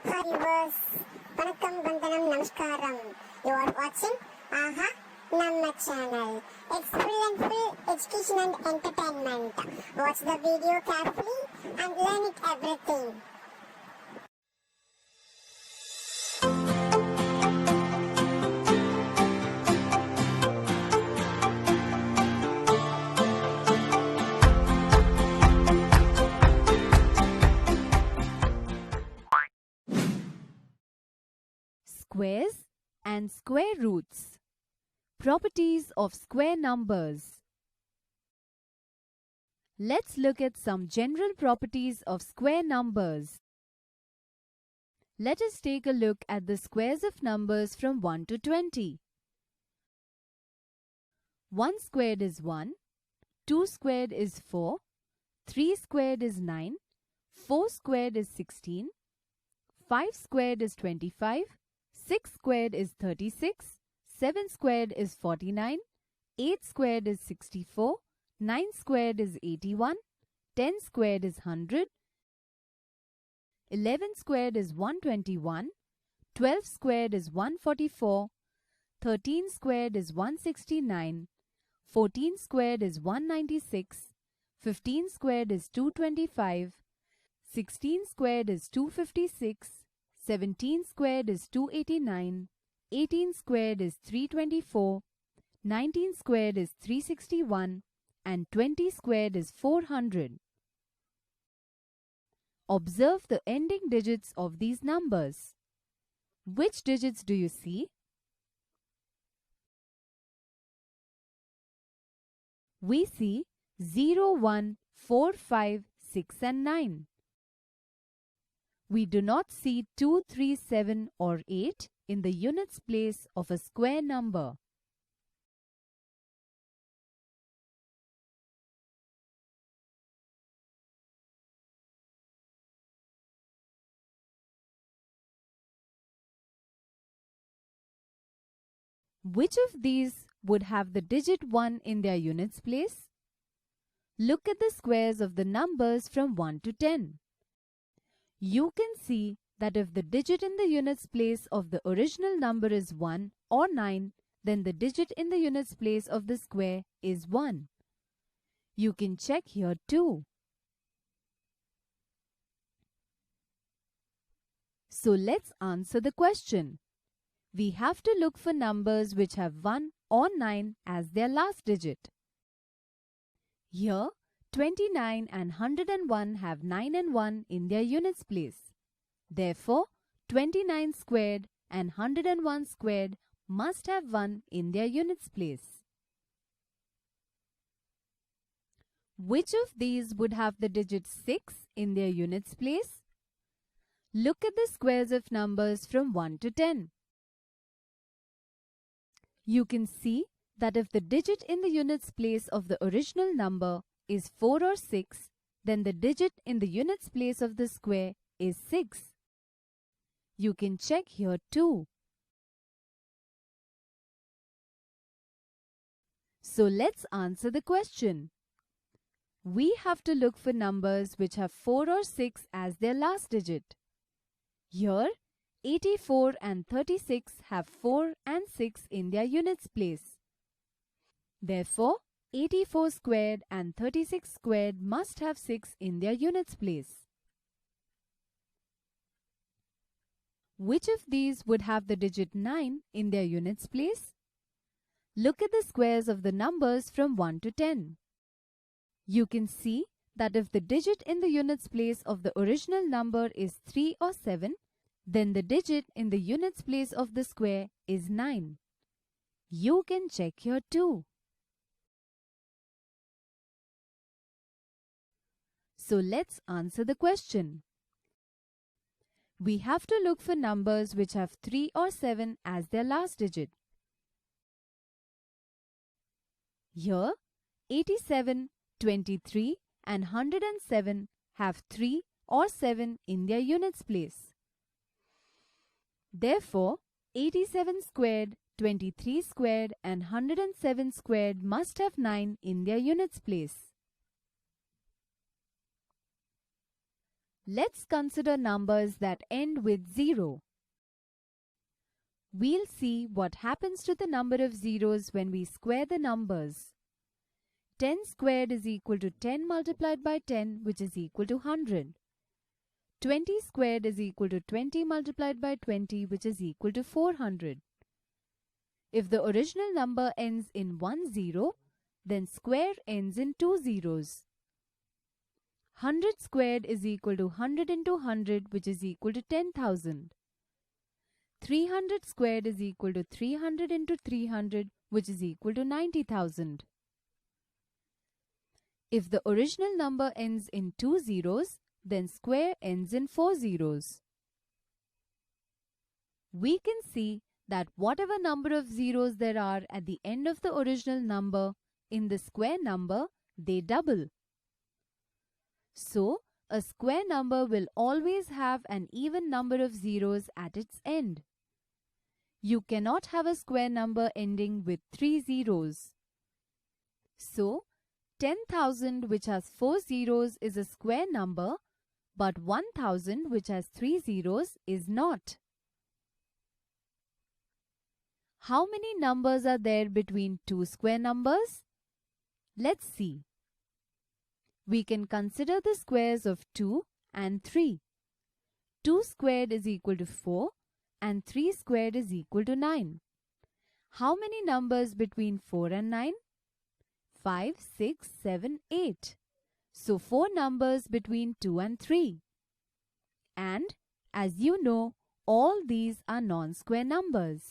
Hi viewers, Vanakkam, Vandanam, Namaskaram. You are watching Aha Namma channel. It's full and full education and entertainment. Watch the video carefully and learn it everything. Squares and square roots. Properties of square numbers. Let's look at some general properties of square numbers. Let us take a look at the squares of numbers from 1 to 20. 1 squared is 1, 2 squared is 4, 3 squared is 9, 4 squared is 16, 5 squared is 25, 6 squared is 36, 7 squared is 49, 8 squared is 64, 9 squared is 81, 10 squared is 100, 11 squared is 121, 12 squared is 144, 13 squared is 169, 14 squared is 196, 15 squared is 225, 16 squared is 256, 17 squared is 289, 18 squared is 324, 19 squared is 361, and 20 squared is 400. Observe the ending digits of these numbers. Which digits do you see? We see 0, 1, 4, 5, 6 and 9. We do not see 2, 3, 7 or 8 in the units place of a square number. Which of these would have the digit 1 in their units place? Look at the squares of the numbers from 1 to 10. You can see that if the digit in the units place of the original number is 1 or 9, then the digit in the units place of the square is 1. You can check here too. So let's answer the question. We have to look for numbers which have 1 or 9 as their last digit. Here, 29 and 101 have 9 and 1 in their units place. Therefore, 29 squared and 101 squared must have 1 in their units place. Which of these would have the digit 6 in their units place? Look at the squares of numbers from 1 to 10. You can see that if the digit in the units place of the original number is 4 or 6, then the digit in the units place of the square is 6. You can check here too. So let's answer the question. We have to look for numbers which have 4 or 6 as their last digit. Here, 84 and 36 have 4 and 6 in their units place. Therefore, 84 squared and 36 squared must have 6 in their units place. Which of these would have the digit 9 in their units place? Look at the squares of the numbers from 1 to 10. You can see that if the digit in the units place of the original number is 3 or 7, then the digit in the units place of the square is 9. You can check here too. So let's answer the question. We have to look for numbers which have 3 or 7 as their last digit. Here, 87, 23 and 107 have 3 or 7 in their units place. Therefore, 87 squared, 23 squared and 107 squared must have 9 in their units place. Let's consider numbers that end with 0. We'll see what happens to the number of zeros when we square the numbers. 10 squared is equal to 10 multiplied by 10, which is equal to 100. 20 squared is equal to 20 multiplied by 20, which is equal to 400. If the original number ends in 1 0, then square ends in 2 zeros. 100 squared is equal to 100 into 100, which is equal to 10,000. 300 squared is equal to 300 into 300, which is equal to 90,000. If the original number ends in 2 zeros, then square ends in 4 zeros. We can see that whatever number of zeros there are at the end of the original number, in the square number, they double. So, a square number will always have an even number of zeros at its end. You cannot have a square number ending with 3 zeros. So, 10,000 which has 4 zeros is a square number, but 1,000 which has 3 zeros is not. How many numbers are there between two square numbers? Let's see. We can consider the squares of 2 and 3. 2 squared is equal to 4 and 3 squared is equal to 9. How many numbers between 4 and 9? 5, 6, 7, 8. So 4 numbers between 2 and 3. And, as you know, all these are non-square numbers.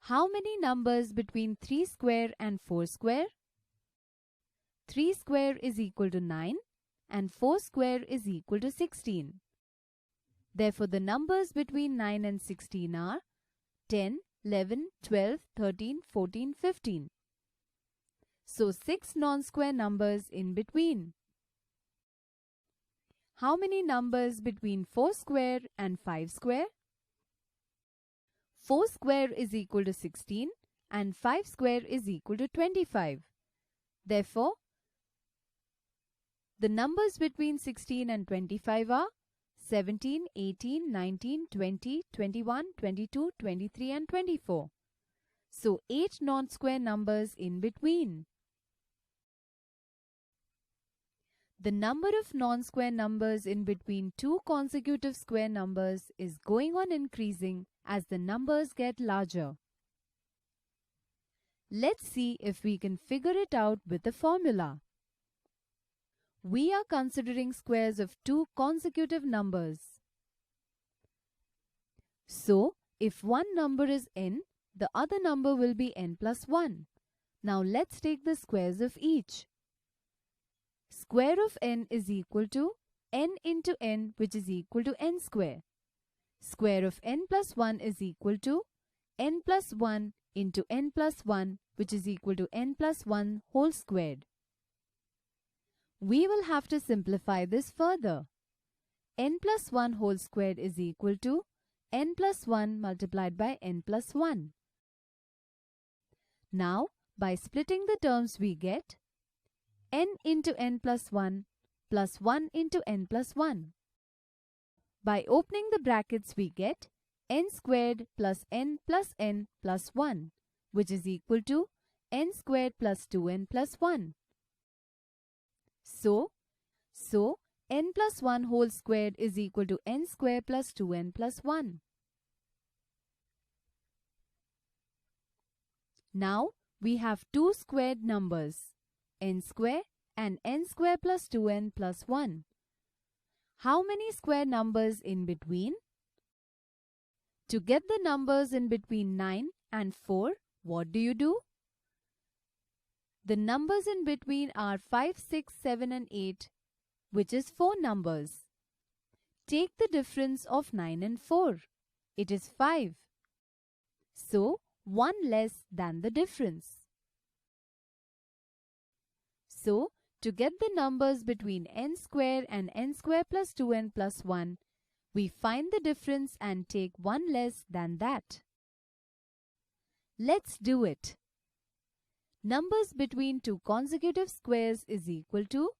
How many numbers between 3 square and 4 square? 3 square is equal to 9 and 4 square is equal to 16. Therefore, the numbers between 9 and 16 are 10, 11, 12, 13, 14, 15. So 6 non-square numbers in between. How many numbers between 4 square and 5 square? 4 square is equal to 16 and 5 square is equal to 25. Therefore, the numbers between 16 and 25 are 17, 18, 19, 20, 21, 22, 23 and 24. So 8 non-square numbers in between. The number of non-square numbers in between two consecutive square numbers is going on increasing as the numbers get larger. Let's see if we can figure it out with a formula. We are considering squares of two consecutive numbers. So, if one number is n, the other number will be n plus 1. Now let's take the squares of each. Square of n is equal to n into n, which is equal to n square. Square of n plus 1 is equal to n plus 1 into n plus 1, which is equal to n plus 1 whole squared. We will have to simplify this further. N plus 1 whole squared is equal to n plus 1 multiplied by n plus 1. Now, by splitting the terms we get n into n plus 1 into n plus 1. By opening the brackets we get n squared plus n plus 1, which is equal to n squared plus 2n plus 1. So n plus 1 whole squared is equal to n squared plus 2n plus 1. Now we have two squared numbers, n square and n square plus 2n plus 1. How many square numbers in between? To get the numbers in between 9 and 4, what do? The numbers in between are 5, 6, 7 and 8, which is 4 numbers. Take the difference of 9 and 4. It is 5. So, 1 less than the difference. So, to get the numbers between n square and n square plus 2n plus 1, we find the difference and take 1 less than that. Let's do it. Numbers between two consecutive squares is equal to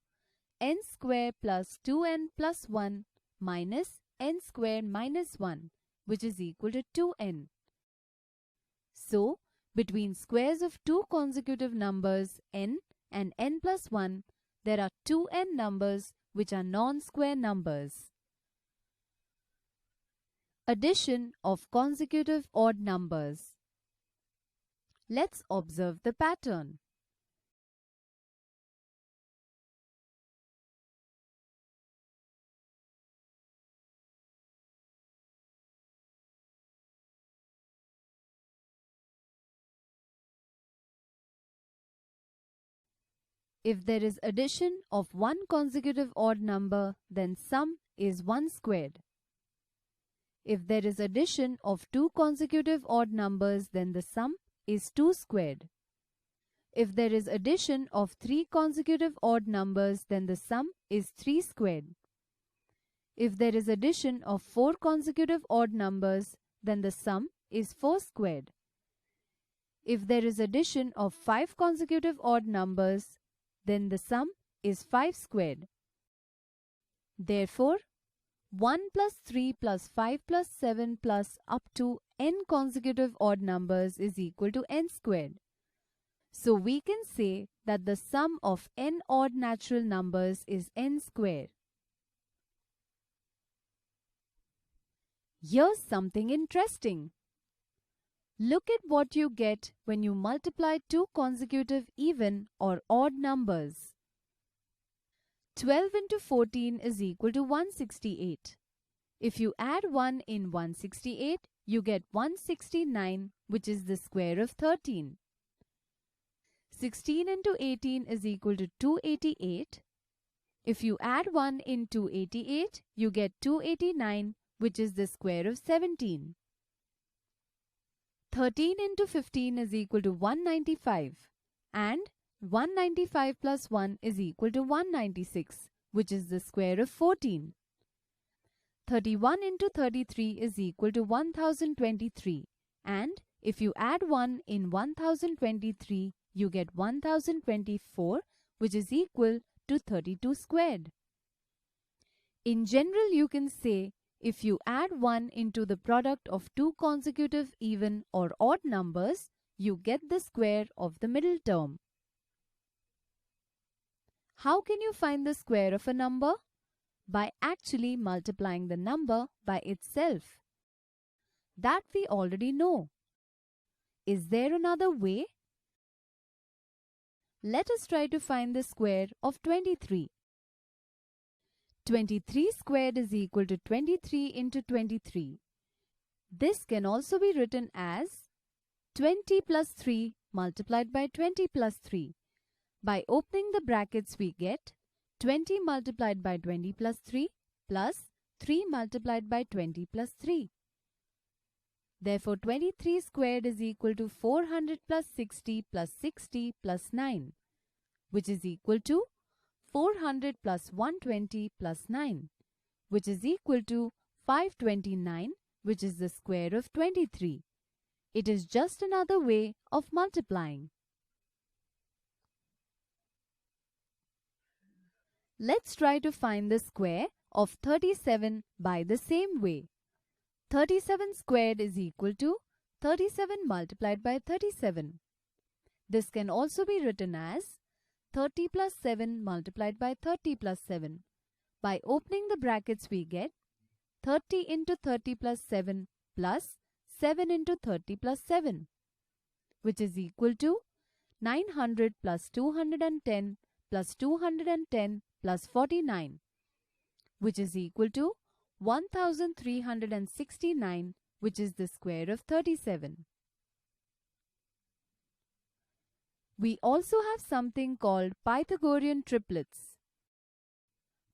n square plus 2n plus 1 minus n square minus 1, which is equal to 2n. So, between squares of two consecutive numbers n and n plus 1, there are 2n numbers which are non-square numbers. Addition of consecutive odd numbers. Let's observe the pattern. If there is addition of one consecutive odd number, then sum is 1 squared. If there is addition of two consecutive odd numbers, then the sum is 2 squared. If there is addition of three consecutive odd numbers, then the sum is 3 squared. If there is addition of four consecutive odd numbers, then the sum is 4 squared. If there is addition of 5 consecutive odd numbers, then the sum is 5 squared. Therefore, 1 plus 3 plus 5 plus 7 plus up to n consecutive odd numbers is equal to n squared. So we can say that the sum of n odd natural numbers is n squared. Here's something interesting. Look at what you get when you multiply two consecutive even or odd numbers. 12 into 14 is equal to 168. If you add 1 in 168, you get 169, which is the square of 13. 16 into 18 is equal to 288. If you add 1 in 288, you get 289, which is the square of 17. 13 into 15 is equal to 195, and 195 plus 1 is equal to 196, which is the square of 14. 31 into 33 is equal to 1023, and if you add 1 in 1023, you get 1024, which is equal to 32 squared. In general, you can say if you add 1 into the product of two consecutive even or odd numbers, you get the square of the middle term. How can you find the square of a number? By actually multiplying the number by itself. That we already know. Is there another way? Let us try to find the square of 23. 23 squared is equal to 23 into 23. This can also be written as 20 plus 3 multiplied by 20 plus 3. By opening the brackets, we get 20 multiplied by 20 plus 3 plus 3 multiplied by 20 plus 3. Therefore, 23 squared is equal to 400 plus 60 plus 60 plus 9, which is equal to 400 plus 120 plus 9, which is equal to 529, which is the square of 23. It is just another way of multiplying. Let's try to find the square of 37 by the same way. 37 squared is equal to 37 multiplied by 37. This can also be written as 30 plus 7 multiplied by 30 plus 7. By opening the brackets, we get 30 into 30 plus 7 plus 7 into 30 plus 7, which is equal to 900 plus 210 plus 210 plus 49, which is equal to 1369, which is the square of 37. We also have something called Pythagorean triplets.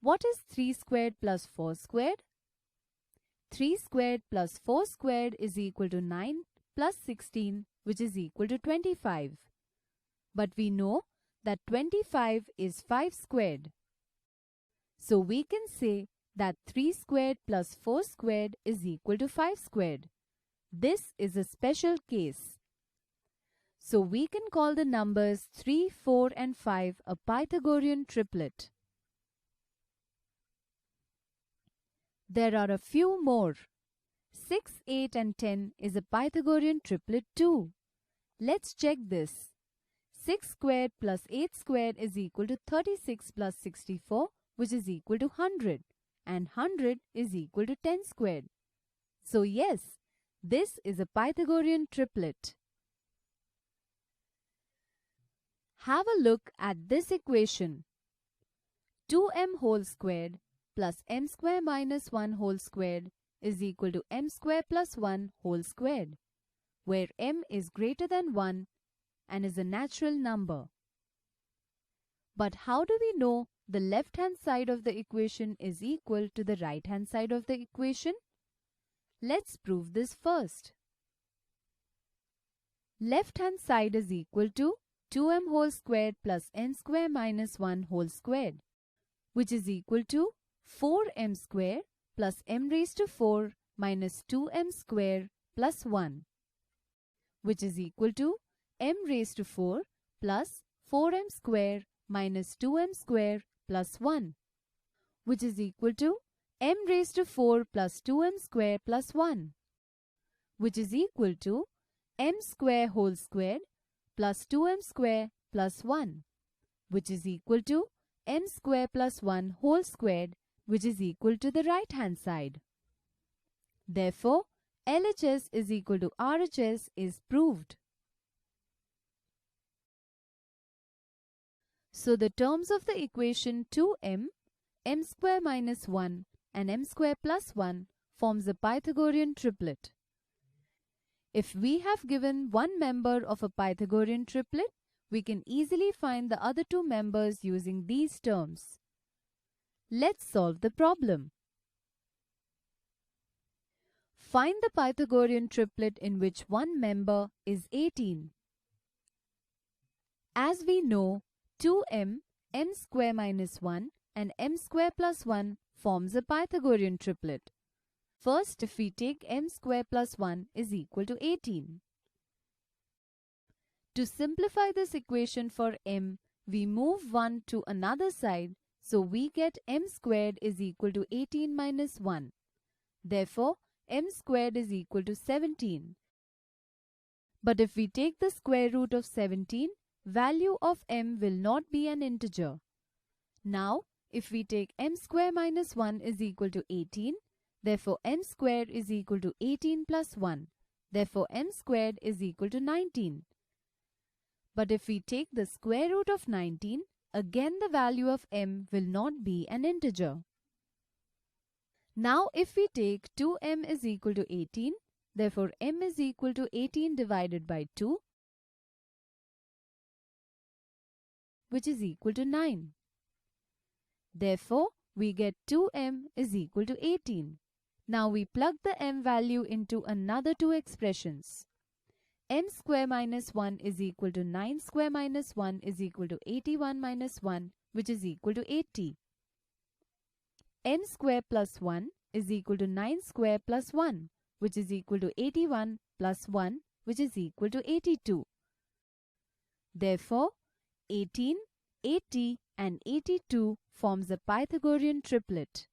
What is 3 squared plus 4 squared? 3 squared plus 4 squared is equal to 9 plus 16, which is equal to 25. But we know that 25 is 5 squared. So we can say that 3 squared plus 4 squared is equal to 5 squared. This is a special case. So we can call the numbers 3, 4 and 5 a Pythagorean triplet. There are a few more. 6, 8 and 10 is a Pythagorean triplet too. Let's check this. 6 squared plus 8 squared is equal to 36 plus 64, which is equal to 100, and 100 is equal to 10 squared. So yes, this is a Pythagorean triplet. Have a look at this equation. 2m whole squared plus m square minus 1 whole squared is equal to m square plus 1 whole squared, where m is greater than 1 and is a natural number. But how do we know the left-hand side of the equation is equal to the right-hand side of the equation? Let's prove this first. Left-hand side is equal to 2m whole squared plus n square minus 1 whole squared, which is equal to 4m square plus m raised to 4 minus 2m square plus 1, which is equal to m raised to 4 plus 4m square minus 2m square plus 1, which is equal to m raised to 4 plus 2m square plus 1, which is equal to m square whole squared plus 2m square plus 1, which is equal to m square plus 1 whole squared, which is equal to the right hand side. Therefore, LHS is equal to RHS is proved. So the terms of the equation 2m, m square minus 1 and m square plus 1 forms a Pythagorean triplet. If we have given one member of a Pythagorean triplet, we can easily find the other two members using these terms. Let's solve the problem. Find the Pythagorean triplet in which one member is 18. As we know, 2m, m square minus 1 and m square plus 1 forms a Pythagorean triplet. First, if we take m square plus 1 is equal to 18. To simplify this equation for m, we move 1 to another side, so we get m squared is equal to 18 minus 1. Therefore, m squared is equal to 17. But if we take the square root of 17, value of m will not be an integer. Now, if we take m square minus 1 is equal to 18, therefore m squared is equal to 18 plus 1. Therefore, m squared is equal to 19. But if we take the square root of 19, again the value of m will not be an integer. Now, if we take 2m is equal to 18, therefore m is equal to 18 divided by 2, which is equal to 9. Therefore, we get 2m is equal to 18. Now we plug the m value into another two expressions. M square minus 1 is equal to 9 square minus 1 is equal to 81 minus 1, which is equal to 80. M square plus 1 is equal to 9 square plus 1, which is equal to 81 plus 1, which is equal to 82. Therefore, 18, 80 and 82 forms a Pythagorean triplet.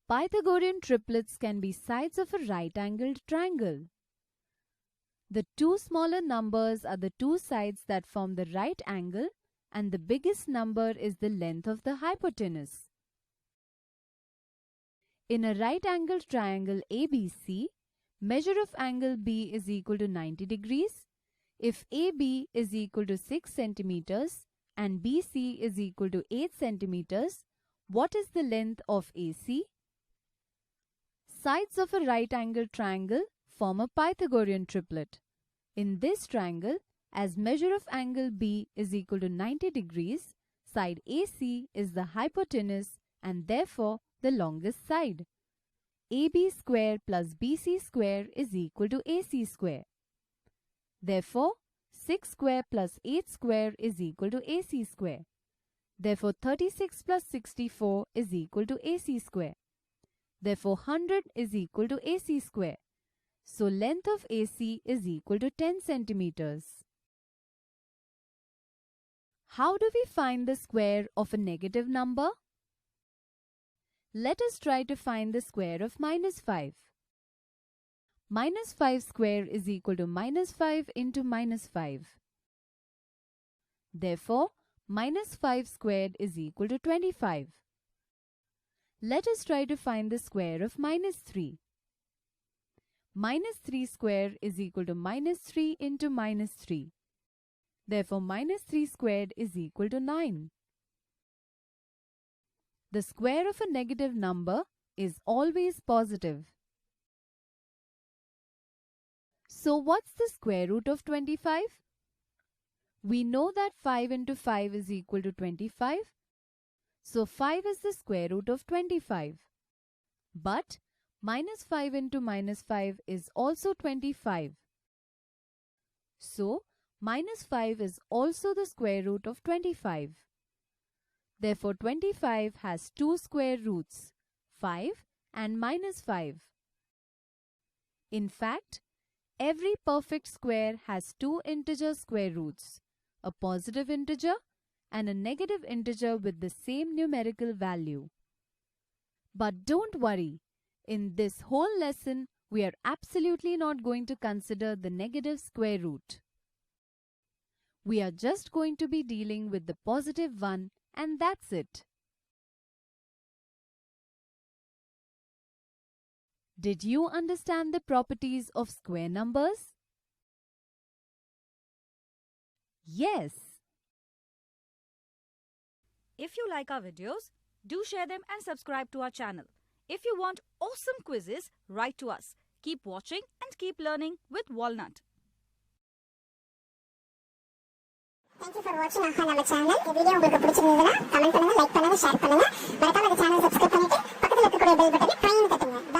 Pythagorean triplets can be sides of a right-angled triangle. The two smaller numbers are the two sides that form the right angle, and the biggest number is the length of the hypotenuse. In a right-angled triangle ABC, measure of angle B is equal to 90 degrees. If AB is equal to 6 centimeters and BC is equal to 8 centimeters, what is the length of AC? Sides of a right-angled triangle form a Pythagorean triplet. In this triangle, as measure of angle B is equal to 90 degrees, side AC is the hypotenuse and therefore the longest side. AB square plus BC square is equal to AC square. Therefore, 6 square plus 8 square is equal to AC square. Therefore, 36 plus 64 is equal to AC square. Therefore, 100 is equal to AC square. So, length of AC is equal to 10 centimeters. How do we find the square of a negative number? Let us try to find the square of minus 5. Minus 5 square is equal to minus 5 into minus 5. Therefore, minus 5 squared is equal to 25. Let us try to find the square of minus 3. Minus 3 square is equal to minus 3 into minus 3. Therefore, minus 3 squared is equal to 9. The square of a negative number is always positive. So, what's the square root of 25? We know that 5 into 5 is equal to 25. So, 5 is the square root of 25. But, minus 5 into minus 5 is also 25. So, minus 5 is also the square root of 25. Therefore, 25 has two square roots, 5 and minus 5. In fact, every perfect square has two integer square roots, a positive integer and a negative integer with the same numerical value. But don't worry, in this whole lesson, we are absolutely not going to consider the negative square root. We are just going to be dealing with the positive one, and that's it. Did you understand the properties of square numbers? Yes. If you like our videos, do share them and subscribe to our channel. If you want awesome quizzes, write to us. Keep watching and keep learning with Walnut. Thank you for watching நம்ம channel. இந்த video உங்களுக்கு பிடிச்சிருந்ததுன்னா comment பண்ணுங்க, like பண்ணுங்க, share பண்ணுங்க. மறக்காம இந்த சேனலை சப்ஸ்கிரைப் பண்ணிட்டு பக்கத்துல இருக்கக்கூடிய பெல் பட்டனை ட்ரைன் தட்டுங்க.